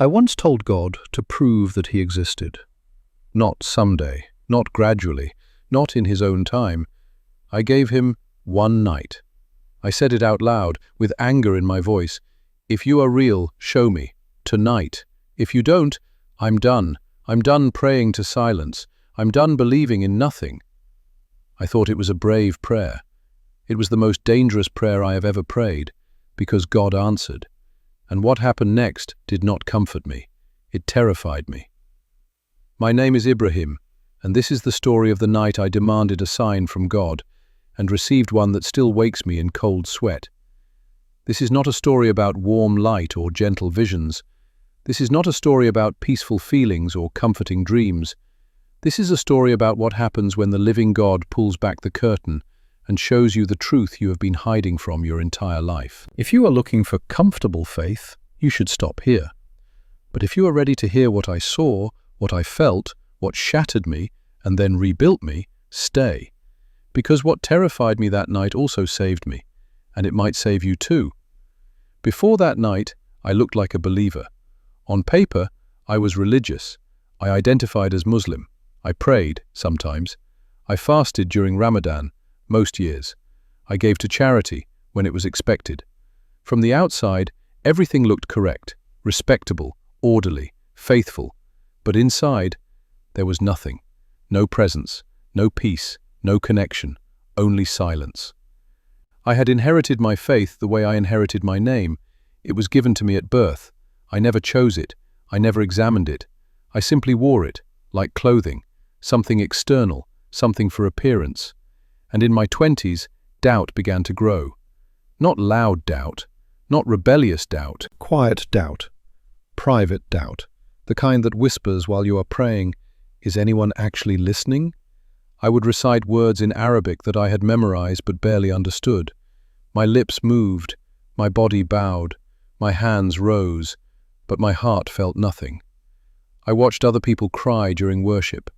I once told God to prove that he existed. Not someday, not gradually, not in his own time. I gave him one night. I said it out loud, with anger in my voice. If you are real, show me. Tonight. If you don't, I'm done. I'm done praying to silence. I'm done believing in nothing. I thought it was a brave prayer. It was the most dangerous prayer I have ever prayed, because God answered. And what happened next did not comfort me. It terrified me. My name is Ibrahim, and this is the story of the night I demanded a sign from God, and received one that still wakes me in cold sweat. This is not a story about warm light or gentle visions. This is not a story about peaceful feelings or comforting dreams. This is a story about what happens when the living God pulls back the curtain and shows you the truth you have been hiding from your entire life. If you are looking for comfortable faith, you should stop here. But if you are ready to hear what I saw, what I felt, what shattered me, and then rebuilt me, stay. Because what terrified me that night also saved me, and it might save you too. Before that night, I looked like a believer. On paper, I was religious. I identified as Muslim. I prayed, sometimes. I fasted during Ramadan, most years. I gave to charity when it was expected. From the outside, everything looked correct, respectable, orderly, faithful. But inside, there was nothing. No presence, no peace, no connection, only silence. I had inherited my faith the way I inherited my name. It was given to me at birth. I never chose it. I never examined it. I simply wore it, like clothing, something external, something for appearance. And in my 20s, doubt began to grow. Not loud doubt, not rebellious doubt. Quiet doubt, private doubt, the kind that whispers while you are praying, "Is anyone actually listening?" I would recite words in Arabic that I had memorized but barely understood. My lips moved, my body bowed, my hands rose, but my heart felt nothing. I watched other people cry during worship.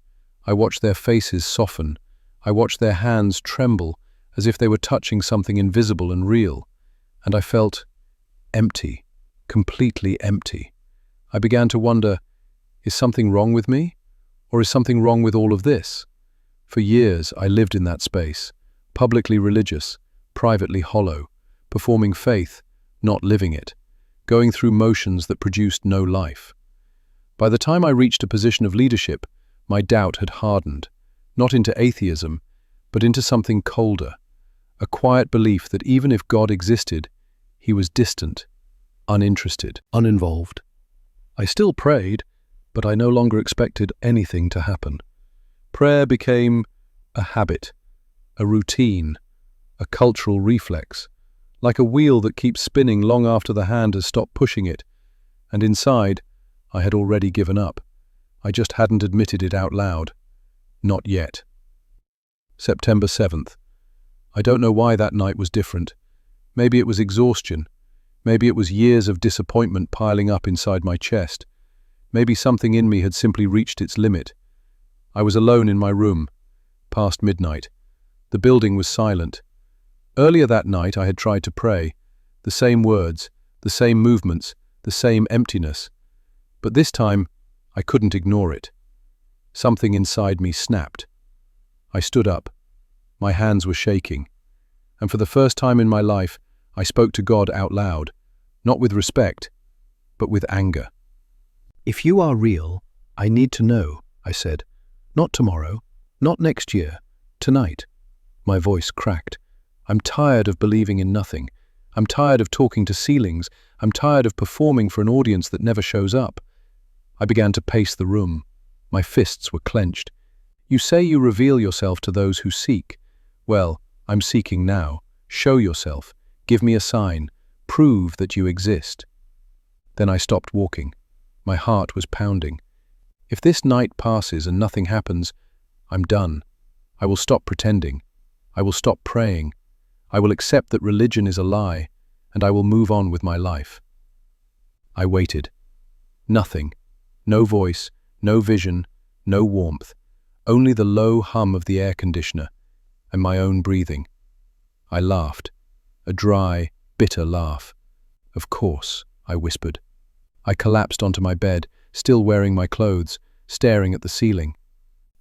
I watched their faces soften. I watched their hands tremble as if they were touching something invisible and real. And I felt empty, completely empty. I began to wonder, is something wrong with me? Or is something wrong with all of this? For years, I lived in that space, publicly religious, privately hollow, performing faith, not living it, going through motions that produced no life. By the time I reached a position of leadership, my doubt had hardened, not into atheism, but into something colder, a quiet belief that even if God existed, he was distant, uninterested, uninvolved. I still prayed, but I no longer expected anything to happen. Prayer became a habit, a routine, a cultural reflex, like a wheel that keeps spinning long after the hand has stopped pushing it, and inside, I had already given up. I just hadn't admitted it out loud. Not yet. September 7th. I don't know why that night was different. Maybe it was exhaustion. Maybe it was years of disappointment piling up inside my chest. Maybe something in me had simply reached its limit. I was alone in my room, past midnight. The building was silent. Earlier that night I had tried to pray, the same words, the same movements, the same emptiness. But this time, I couldn't ignore it. Something inside me snapped. I stood up. My hands were shaking. And for the first time in my life, I spoke to God out loud, not with respect, but with anger. "If you are real, I need to know," I said. "Not tomorrow, not next year, tonight." My voice cracked. I'm tired of believing in nothing. I'm tired of talking to ceilings. I'm tired of performing for an audience that never shows up. I began to pace the room. My fists were clenched. "You say you reveal yourself to those who seek. Well, I'm seeking now. Show yourself. Give me a sign. Prove that you exist." Then I stopped walking. My heart was pounding. If this night passes and nothing happens, I'm done. I will stop pretending. I will stop praying. I will accept that religion is a lie, and I will move on with my life. I waited. Nothing. No voice, no vision, no warmth. Only the low hum of the air conditioner and my own breathing. I laughed. A dry, bitter laugh. "Of course," I whispered. I collapsed onto my bed, still wearing my clothes, staring at the ceiling.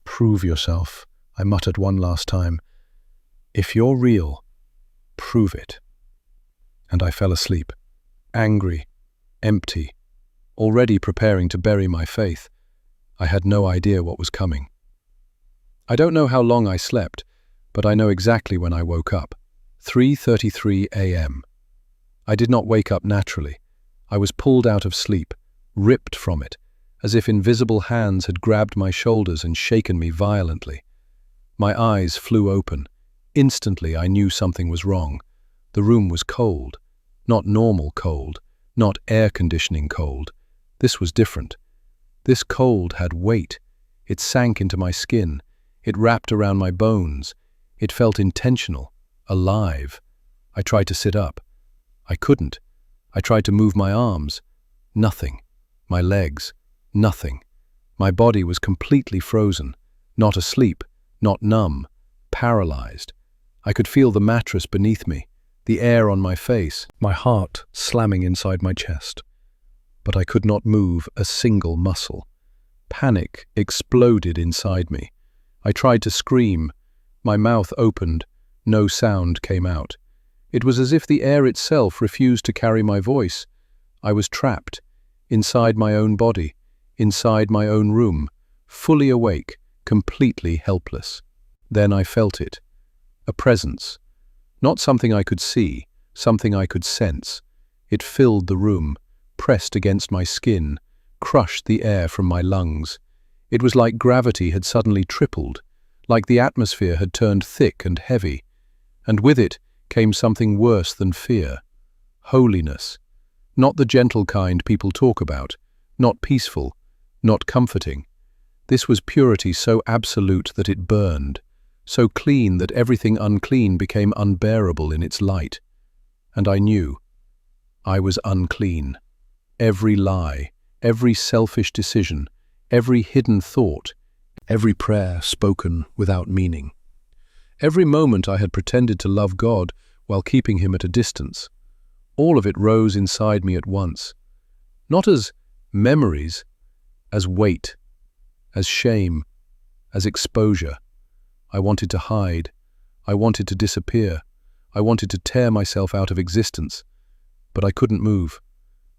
"Prove yourself," I muttered one last time. "If you're real, prove it." And I fell asleep, angry, empty, already preparing to bury my faith. I had no idea what was coming. I don't know how long I slept, but I know exactly when I woke up. 3:33 a.m. I did not wake up naturally. I was pulled out of sleep, ripped from it, as if invisible hands had grabbed my shoulders and shaken me violently. My eyes flew open. Instantly I knew something was wrong. The room was cold. Not normal cold, not air conditioning cold. This was different. This cold had weight. It sank into my skin. It wrapped around my bones. It felt intentional, alive. I tried to sit up. I couldn't. I tried to move my arms. Nothing. My legs. Nothing. My body was completely frozen. Not asleep, not numb, paralyzed. I could feel the mattress beneath me, the air on my face, my heart slamming inside my chest. But I could not move a single muscle. Panic exploded inside me. I tried to scream. My mouth opened. No sound came out. It was as if the air itself refused to carry my voice. I was trapped, inside my own body, inside my own room, fully awake, completely helpless. Then I felt it. A presence. Not something I could see, something I could sense. It filled the room, pressed against my skin, crushed the air from my lungs. It was like gravity had suddenly tripled, like the atmosphere had turned thick and heavy. And with it came something worse than fear. Holiness. Not the gentle kind people talk about, not peaceful, not comforting. This was purity so absolute that it burned, so clean that everything unclean became unbearable in its light. And I knew. I was unclean. Every lie, every selfish decision, every hidden thought, every prayer spoken without meaning. Every moment I had pretended to love God while keeping him at a distance. All of it rose inside me at once. Not as memories, as weight, as shame, as exposure. I wanted to hide. I wanted to disappear. I wanted to tear myself out of existence. But I couldn't move.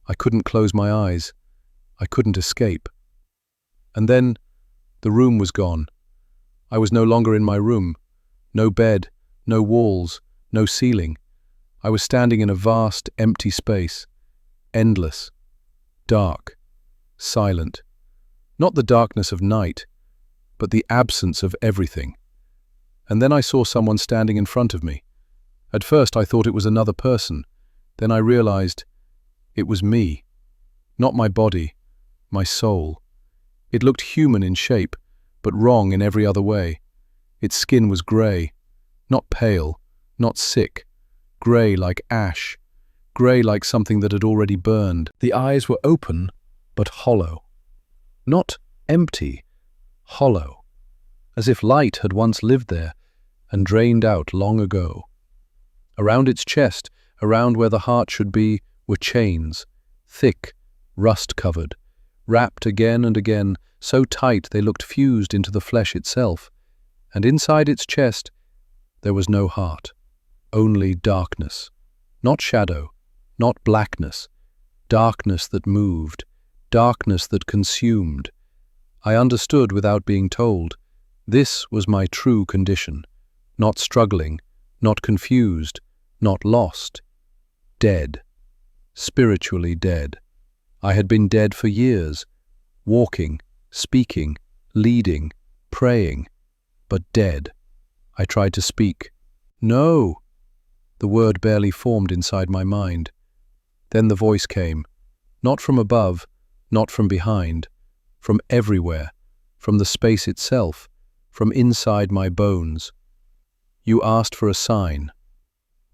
I couldn't close my eyes. I couldn't escape. And then the room was gone. I was no longer in my room. No bed, no walls, no ceiling. I was standing in a vast, empty space. Endless. Dark. Silent. Not the darkness of night, but the absence of everything. And then I saw someone standing in front of me. At first I thought it was another person. Then I realized it was me. Not my body, my soul. It looked human in shape, but wrong in every other way. Its skin was grey, not pale, not sick. Grey like ash, grey like something that had already burned. The eyes were open, but hollow. Not empty, hollow. As if light had once lived there and drained out long ago. Around its chest, around where the heart should be, were chains, thick, rust-covered, wrapped again and again, so tight they looked fused into the flesh itself. And inside its chest, there was no heart, only darkness. Not shadow, not blackness, darkness that moved, darkness that consumed. I understood without being told. This was my true condition. Not struggling, not confused, not lost. Dead. Spiritually dead. I had been dead for years, walking, speaking, leading, praying, but dead. I tried to speak. No! The word barely formed inside my mind. Then the voice came, not from above, not from behind, from everywhere, from the space itself, from inside my bones. You asked for a sign.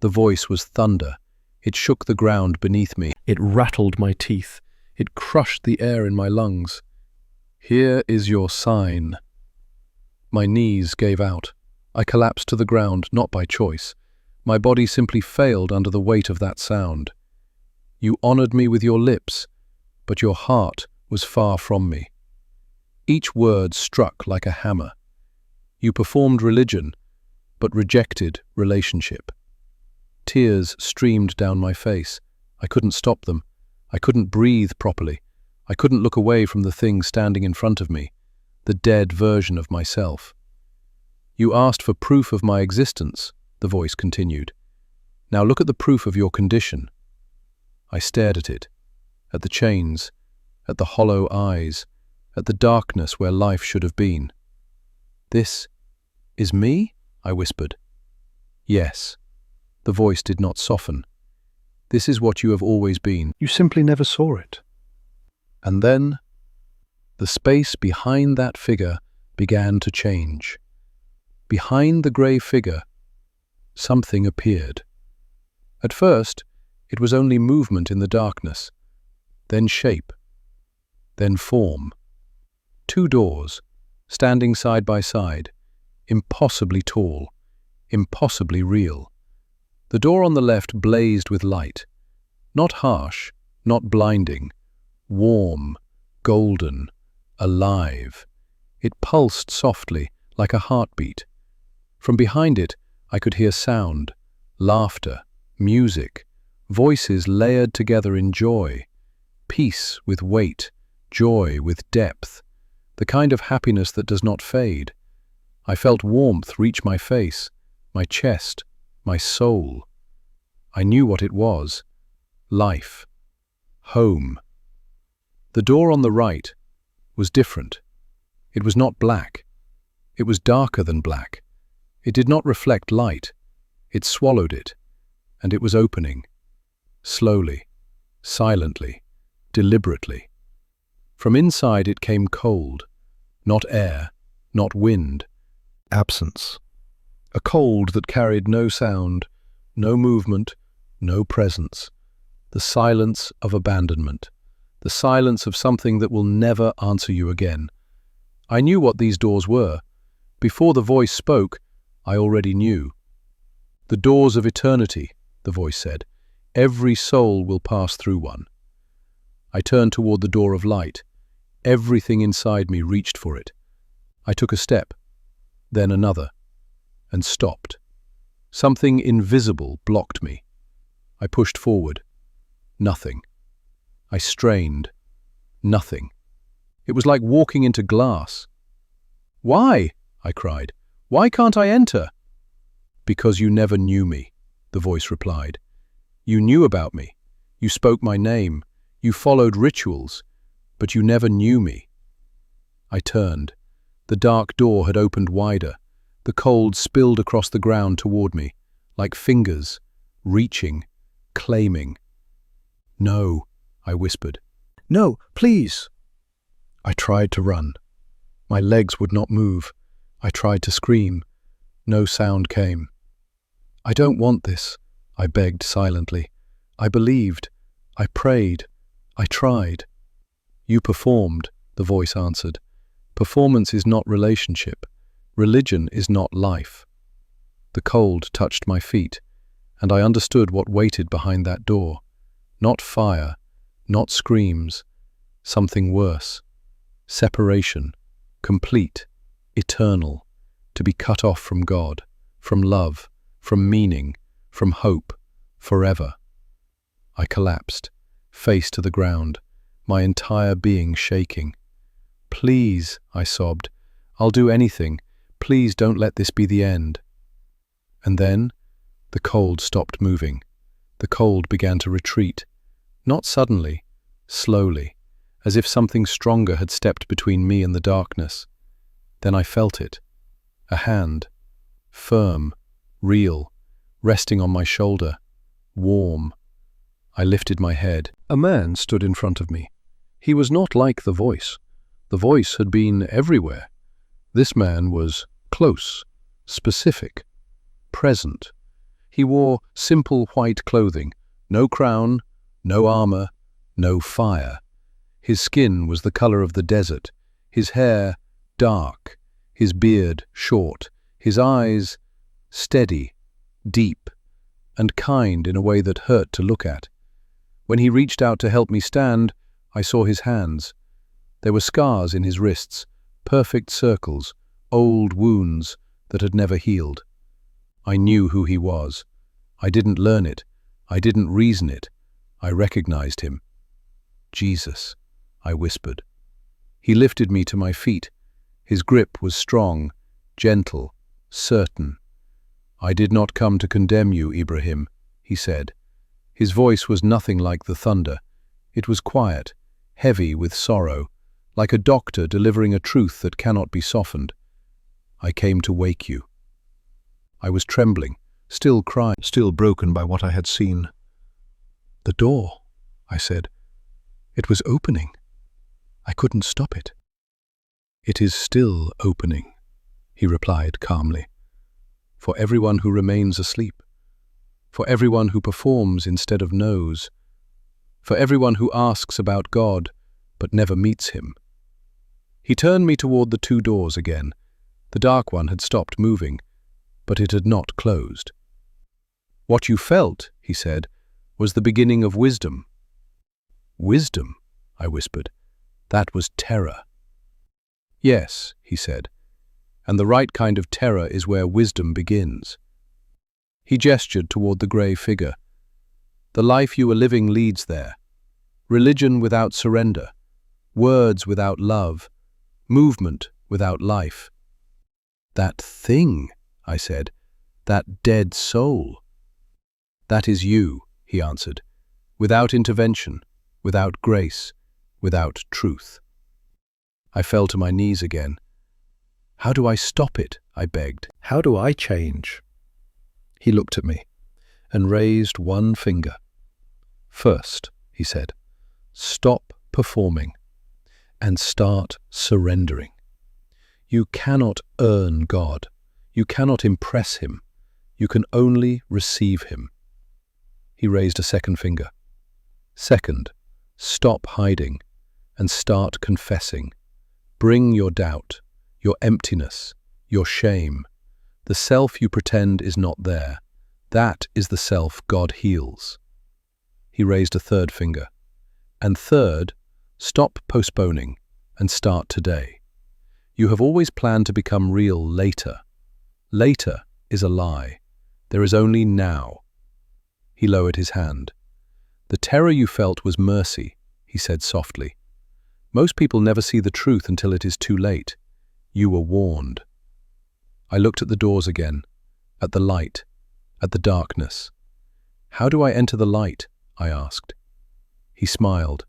The voice was thunder. It shook the ground beneath me. It rattled my teeth. It crushed the air in my lungs. Here is your sign. My knees gave out. I collapsed to the ground, not by choice. My body simply failed under the weight of that sound. You honored me with your lips, but your heart was far from me. Each word struck like a hammer. You performed religion, but rejected relationship. Tears streamed down my face. I couldn't stop them. I couldn't breathe properly. I couldn't look away from the thing standing in front of me, the dead version of myself. You asked for proof of my existence, the voice continued. Now look at the proof of your condition. I stared at it, at the chains, at the hollow eyes, at the darkness where life should have been. This is me? I whispered. Yes. The voice did not soften. This is what you have always been. You simply never saw it. And then, the space behind that figure began to change. Behind the grey figure, something appeared. At first, it was only movement in the darkness, then shape, then form. 2 doors, standing side by side, impossibly tall, impossibly real. The door on the left blazed with light, not harsh, not blinding, warm, golden, alive. It pulsed softly, like a heartbeat. From behind it, I could hear sound, laughter, music, voices layered together in joy, peace with weight, joy with depth, the kind of happiness that does not fade. I felt warmth reach my face, my chest, my soul. I knew what it was. Life. Home. The door on the right was different. It was not black. It was darker than black. It did not reflect light. It swallowed it, and it was opening. Slowly, silently, deliberately. From inside it came cold, not air, not wind, absence. A cold that carried no sound, no movement, no presence. The silence of abandonment. The silence of something that will never answer you again. I knew what these doors were. Before the voice spoke, I already knew. The doors of eternity, the voice said. Every soul will pass through one. I turned toward the door of light. Everything inside me reached for it. I took a step, then another, and stopped. Something invisible blocked me. I pushed forward. Nothing. I strained. Nothing. It was like walking into glass. "Why?" I cried. "Why can't I enter?" "Because you never knew me," the voice replied. "You knew about me. You spoke my name. You followed rituals. But you never knew me." I turned. The dark door had opened wider. The cold spilled across the ground toward me, like fingers, reaching, claiming. "No," I whispered. "No, please." I tried to run. My legs would not move. I tried to scream. No sound came. "I don't want this," I begged silently. I believed. I prayed. I tried. "You performed," the voice answered. "Performance is not relationship. Religion is not life." The cold touched my feet, and I understood what waited behind that door. Not fire, not screams, something worse. Separation, complete, eternal, to be cut off from God, from love, from meaning, from hope, forever. I collapsed, face to the ground, my entire being shaking. "Please," I sobbed, "I'll do anything. Please don't let this be the end." And then, the cold stopped moving. The cold began to retreat. Not suddenly, slowly, as if something stronger had stepped between me and the darkness. Then I felt it. A hand, firm, real, resting on my shoulder, warm. I lifted my head. A man stood in front of me. He was not like the voice. The voice had been everywhere. This man was close, specific, present. He wore simple white clothing, no crown, no armor, no fire. His skin was the color of the desert, his hair dark, his beard short, his eyes steady, deep, and kind in a way that hurt to look at. When he reached out to help me stand, I saw his hands. There were scars in his wrists, perfect circles, old wounds that had never healed. I knew who he was. I didn't learn it. I didn't reason it. I recognized him. Jesus, I whispered. He lifted me to my feet. His grip was strong, gentle, certain. I did not come to condemn you, Ibrahim, he said. His voice was nothing like the thunder. It was quiet, heavy with sorrow, like a doctor delivering a truth that cannot be softened. I came to wake you. I was trembling, still crying, still broken by what I had seen. The door, I said. It was opening. I couldn't stop it. It is still opening, he replied calmly. For everyone who remains asleep. For everyone who performs instead of knows. For everyone who asks about God but never meets him. He turned me toward the two doors again. The dark one had stopped moving, but it had not closed. What you felt, he said, was the beginning of wisdom. Wisdom, I whispered. That was terror. Yes, he said, and the right kind of terror is where wisdom begins. He gestured toward the grey figure. The life you are living leads there. Religion without surrender, words without love, movement without life. That thing, I said, that dead soul. That is you, he answered, without intervention, without grace, without truth. I fell to my knees again. How do I stop it? I begged. How do I change? He looked at me and raised one finger. First, he said, stop performing and start surrendering. You cannot earn God. You cannot impress him. You can only receive him. He raised a second finger. Second, stop hiding and start confessing. Bring your doubt, your emptiness, your shame. The self you pretend is not there. That is the self God heals. He raised a third finger. And third, stop postponing and start today. You have always planned to become real later. Later is a lie. There is only now. He lowered his hand. The terror you felt was mercy, he said softly. Most people never see the truth until it is too late. You were warned. I looked at the doors again, at the light, at the darkness. How do I enter the light? I asked. He smiled,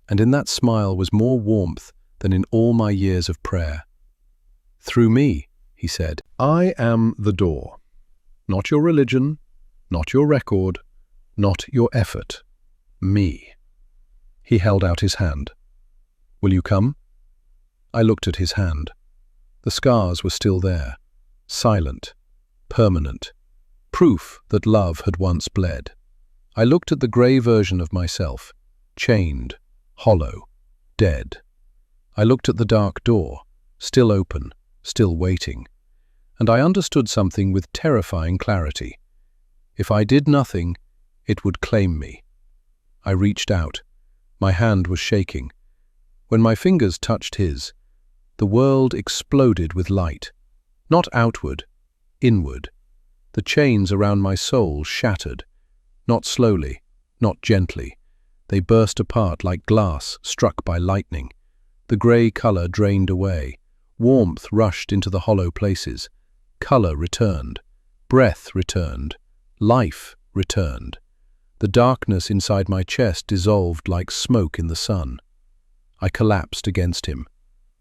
and in that smile was more warmth than in all my years of prayer. Through me, he said. I am the door. Not your religion, not your record, not your effort. Me. He held out his hand. Will you come? I looked at his hand. The scars were still there, silent, permanent, proof that love had once bled. I looked at the grey version of myself, chained, hollow, dead. I looked at the dark door, still open, still waiting, and I understood something with terrifying clarity. If I did nothing, it would claim me. I reached out. My hand was shaking. When my fingers touched his, the world exploded with light. Not outward, inward. The chains around my soul shattered. Not slowly, not gently. They burst apart like glass struck by lightning. The grey colour drained away. Warmth rushed into the hollow places. Colour returned. Breath returned. Life returned. The darkness inside my chest dissolved like smoke in the sun. I collapsed against him,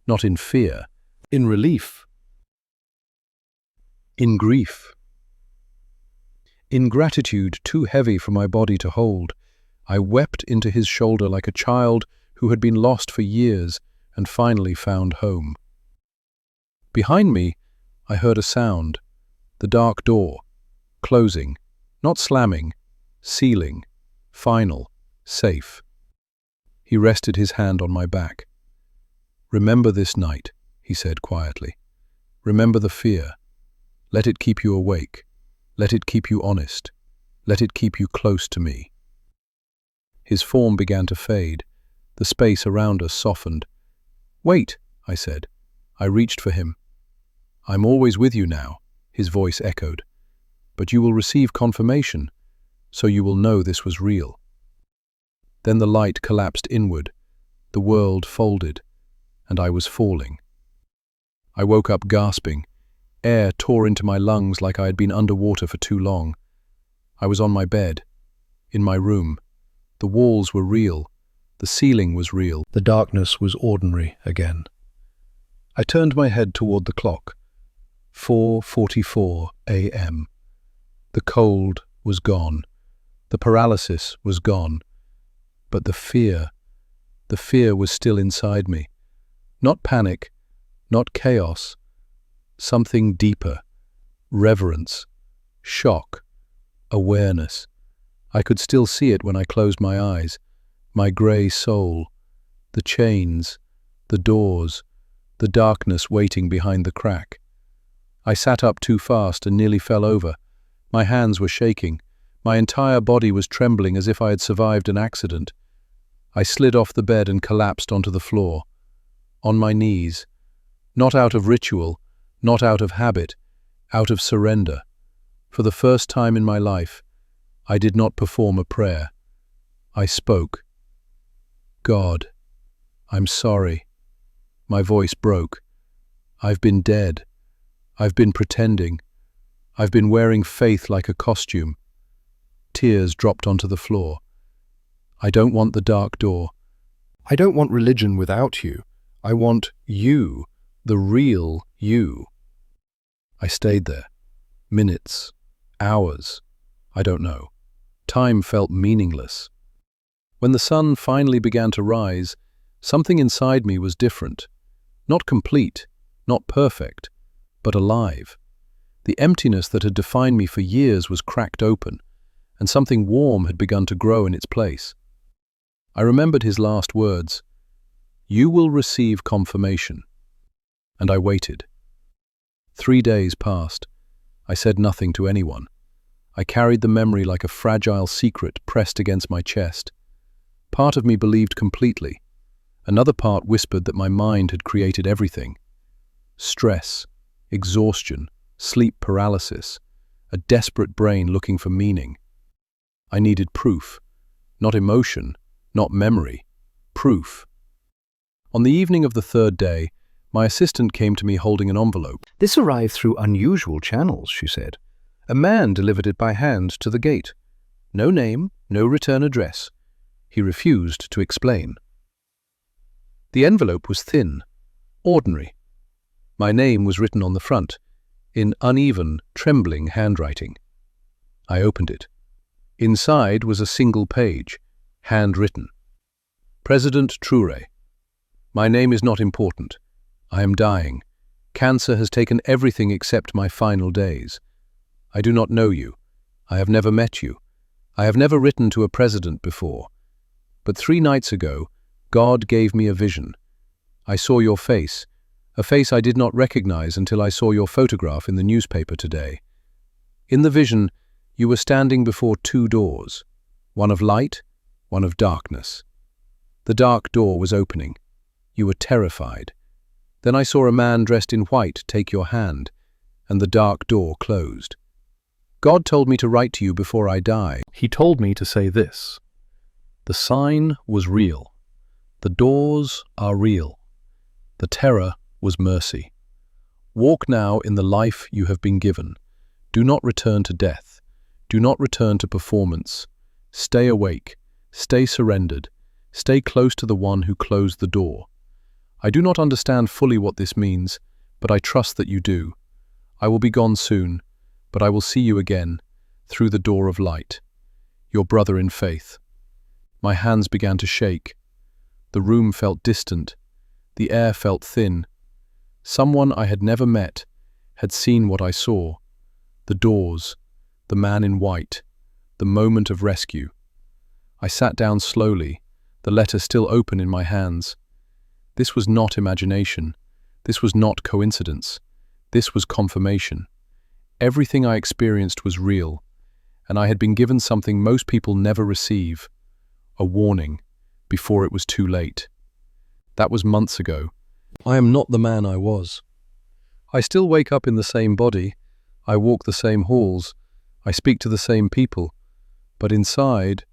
not in fear, in relief, in grief. In gratitude too heavy for my body to hold, I wept into his shoulder like a child who had been lost for years and finally found home. Behind me, I heard a sound, the dark door, closing, not slamming, sealing, final, safe. He rested his hand on my back. Remember this night, he said quietly. Remember the fear. Let it keep you awake. Let it keep you honest. Let it keep you close to me. His form began to fade. The space around us softened. "Wait," I said. I reached for him. "I'm always with you now," his voice echoed. "But you will receive confirmation, so you will know this was real." Then the light collapsed inward, the world folded, and I was falling. I woke up gasping. Air tore into my lungs like I had been underwater for too long. I was on my bed, in my room. The walls were real. The ceiling was real. The darkness was ordinary again. I turned my head toward the clock. 4:44 a.m. The cold was gone. The paralysis was gone. But the fear was still inside me. Not panic, not chaos. Something deeper. Reverence. Shock. Awareness. I could still see it when I closed my eyes. My grey soul. The chains. The doors. The darkness waiting behind the crack. I sat up too fast and nearly fell over. My hands were shaking. My entire body was trembling as if I had survived an accident. I slid off the bed and collapsed onto the floor. On my knees. Not out of ritual, not out of habit, out of surrender. For the first time in my life, I did not perform a prayer. I spoke. "God, I'm sorry." My voice broke. "I've been dead. I've been pretending. I've been wearing faith like a costume." Tears dropped onto the floor. "I don't want the dark door. I don't want religion without you. I want you, the real you." I stayed there. Minutes. Hours. I don't know. Time felt meaningless. When the sun finally began to rise, something inside me was different. Not complete, not perfect, but alive. The emptiness that had defined me for years was cracked open, and something warm had begun to grow in its place. I remembered his last words, "You will receive confirmation." And I waited. 3 days passed. I said nothing to anyone. I carried the memory like a fragile secret pressed against my chest. Part of me believed completely. Another part whispered that my mind had created everything. Stress, exhaustion, sleep paralysis, a desperate brain looking for meaning. I needed proof. Not emotion, not memory. Proof. On the evening of the third day, my assistant came to me holding an envelope. "This arrived through unusual channels," she said. A man delivered it by hand to the gate. No name, no return address. He refused to explain. The envelope was thin, ordinary. My name was written on the front, in uneven, trembling handwriting. I opened it. Inside was a single page, handwritten. "President Touré. My name is not important. I am dying. Cancer has taken everything except my final days. I do not know you. I have never met you. I have never written to a president before. But 3 nights ago, God gave me a vision. I saw your face, a face I did not recognize until I saw your photograph in the newspaper today. In the vision, you were standing before 2 doors, one of light, one of darkness. The dark door was opening. You were terrified. Then I saw a man dressed in white take your hand, and the dark door closed. God told me to write to you before I die. He told me to say this: the sign was real. The doors are real. The terror was mercy. Walk now in the life you have been given. Do not return to death. Do not return to performance. Stay awake. Stay surrendered. Stay close to the one who closed the door. I do not understand fully what this means, but I trust that you do. I will be gone soon, but I will see you again, through the door of light. Your brother in faith. My hands began to shake. The room felt distant. The air felt thin. Someone I had never met had seen what I saw. The doors, the man in white, the moment of rescue. I sat down slowly, the letter still open in my hands. This was not imagination. This was not coincidence. This was confirmation. Everything I experienced was real, and I had been given something most people never receive: a warning, before it was too late. That was months ago. I am not the man I was. I still wake up in the same body, I walk the same halls, I speak to the same people, but inside,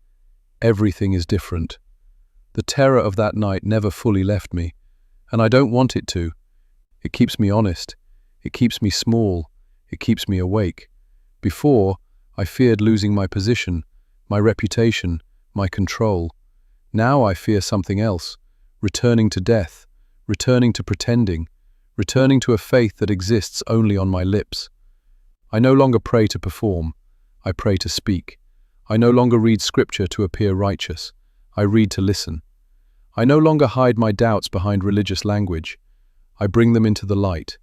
everything is different. The terror of that night never fully left me, and I don't want it to. It keeps me honest, it keeps me small, it keeps me awake. Before, I feared losing my position, my reputation, my control. Now I fear something else, returning to death, returning to pretending, returning to a faith that exists only on my lips. I no longer pray to perform, I pray to speak. I no longer read scripture to appear righteous, I read to listen. I no longer hide my doubts behind religious language. I bring them into the light,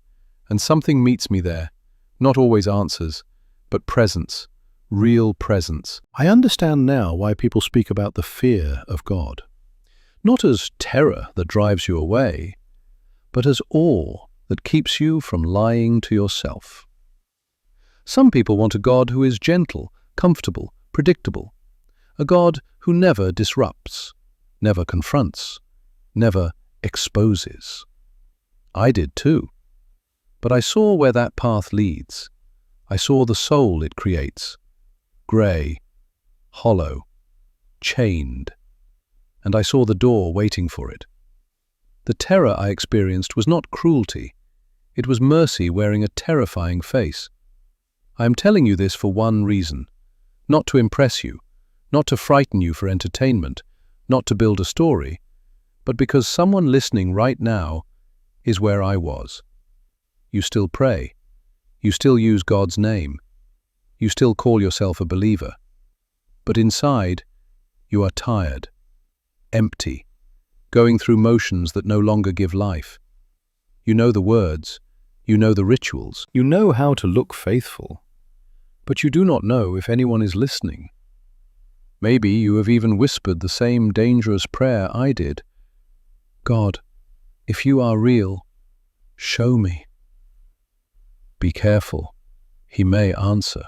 and something meets me there, not always answers, but presence, real presence. I understand now why people speak about the fear of God. Not as terror that drives you away, but as awe that keeps you from lying to yourself. Some people want a God who is gentle, comfortable, predictable. A God who never disrupts, never confronts, never exposes. I did too. But I saw where that path leads. I saw the soul it creates. Grey, hollow, chained. And I saw the door waiting for it. The terror I experienced was not cruelty. It was mercy wearing a terrifying face. I am telling you this for one reason. Not to impress you, not to frighten you for entertainment, not to build a story, but because someone listening right now is where I was. You still pray. You still use God's name. You still call yourself a believer. But inside, you are tired, empty, going through motions that no longer give life. You know the words, you know the rituals, you know how to look faithful, but you do not know if anyone is listening. Maybe you have even whispered the same dangerous prayer I did. God, if you are real, show me. Be careful, he may answer.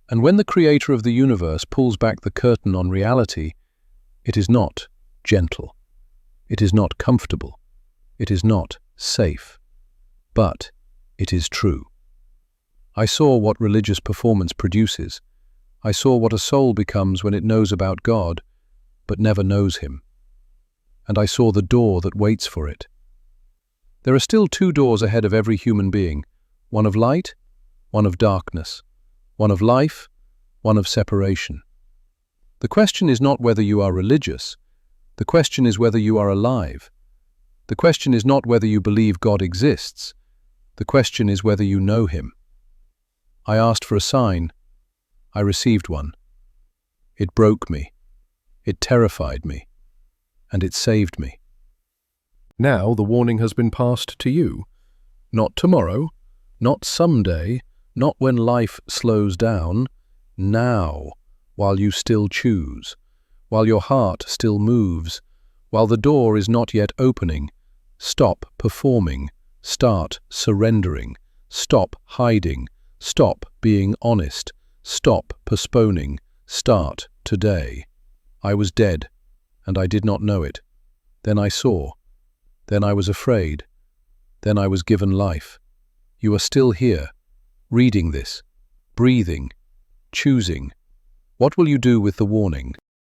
And when the creator of the universe pulls back the curtain on reality, it is not gentle. It is not comfortable. It is not safe. But it is true. I saw what religious performance produces. I saw what a soul becomes when it knows about God, but never knows him. And I saw the door that waits for it. There are still two doors ahead of every human being, one of light, one of darkness, one of life, one of separation. The question is not whether you are religious. The question is whether you are alive. The question is not whether you believe God exists. The question is whether you know him. I asked for a sign. I received one. It broke me. It terrified me. And it saved me. Now the warning has been passed to you. Not tomorrow, not someday, not when life slows down. Now, while you still choose, while your heart still moves, while the door is not yet opening, stop performing, start surrendering, stop hiding, stop being honest, stop postponing, start today. I was dead, and I did not know it. Then I saw. Then I was afraid. Then I was given life. You are still here, reading this, breathing, choosing. What will you do with the warning?